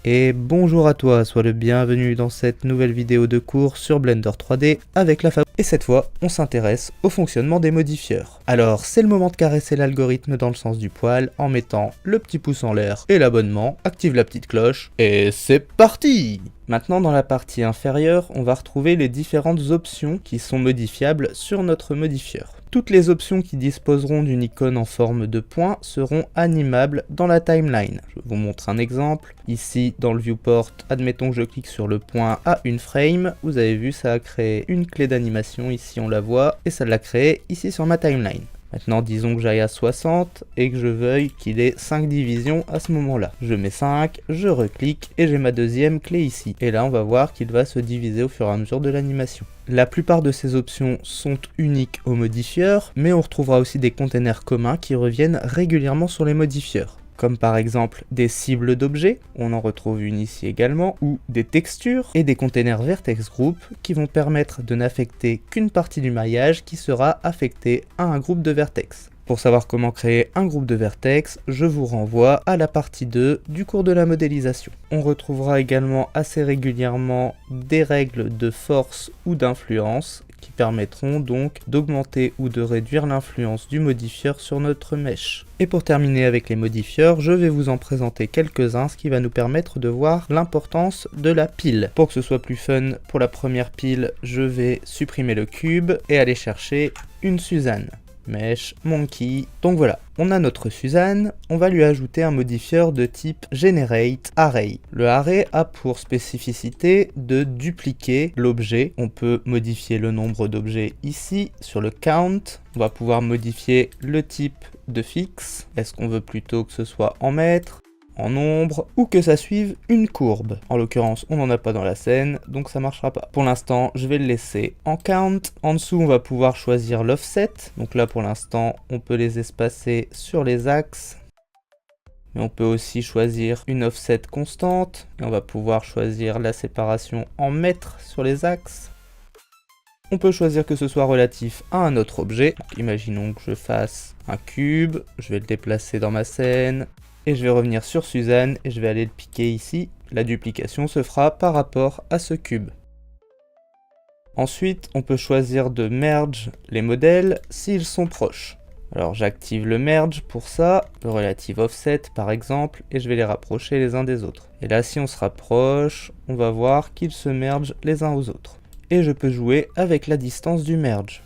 Et bonjour à toi, sois le bienvenu dans cette nouvelle vidéo de cours sur Blender 3D avec la Fab. Et cette fois, on s'intéresse au fonctionnement des modifieurs. Alors, c'est le moment de caresser l'algorithme dans le sens du poil en mettant le petit pouce en l'air et l'abonnement, active la petite cloche, et c'est parti! Maintenant, dans la partie inférieure, on va retrouver les différentes options qui sont modifiables sur notre modifieur. Toutes les options qui disposeront d'une icône en forme de point seront animables dans la timeline. Je vous montre un exemple. Ici, dans le viewport, admettons que je clique sur le point à une frame. Vous avez vu, ça a créé une clé d'animation, ici on la voit, et ça l'a créé ici sur ma timeline. Maintenant, disons que j'aille à 60 et que je veuille qu'il ait 5 divisions à ce moment-là. Je mets 5, je reclique et j'ai ma deuxième clé ici. Et là, on va voir qu'il va se diviser au fur et à mesure de l'animation. La plupart de ces options sont uniques aux modifieurs, mais on retrouvera aussi des containers communs qui reviennent régulièrement sur les modifieurs. Comme par exemple des cibles d'objets, on en retrouve une ici également, ou des textures et des containers vertex group qui vont permettre de n'affecter qu'une partie du maillage qui sera affectée à un groupe de vertex. Pour savoir comment créer un groupe de vertex, je vous renvoie à la partie 2 du cours de la modélisation. On retrouvera également assez régulièrement des règles de force ou d'influence qui permettront donc d'augmenter ou de réduire l'influence du modifieur sur notre mesh. Et pour terminer avec les modifieurs, je vais vous en présenter quelques-uns, ce qui va nous permettre de voir l'importance de la pile. Pour que ce soit plus fun, pour la première pile, je vais supprimer le cube et aller chercher une Suzanne. Mesh, Monkey, donc voilà, on a notre Suzanne, on va lui ajouter un modifieur de type Generate Array. Le array a pour spécificité de dupliquer l'objet, on peut modifier le nombre d'objets ici, sur le count, on va pouvoir modifier le type de fixe, est-ce qu'on veut plutôt que ce soit en mètres, en nombre, ou que ça suive une courbe. En l'occurrence, on n'en a pas dans la scène, donc ça marchera pas. Pour l'instant, je vais le laisser en count. En dessous, on va pouvoir choisir l'offset. Donc là, pour l'instant, on peut les espacer sur les axes. Mais on peut aussi choisir une offset constante. Et on va pouvoir choisir la séparation en mètres sur les axes. On peut choisir que ce soit relatif à un autre objet. Donc, imaginons que je fasse un cube. Je vais le déplacer dans ma scène. Et je vais revenir sur Suzanne et je vais aller le piquer ici. La duplication se fera par rapport à ce cube. Ensuite, on peut choisir de merge les modèles s'ils sont proches. Alors j'active le merge pour ça, le relative offset par exemple, et je vais les rapprocher les uns des autres. Et là, si on se rapproche, on va voir qu'ils se mergent les uns aux autres. Et je peux jouer avec la distance du merge.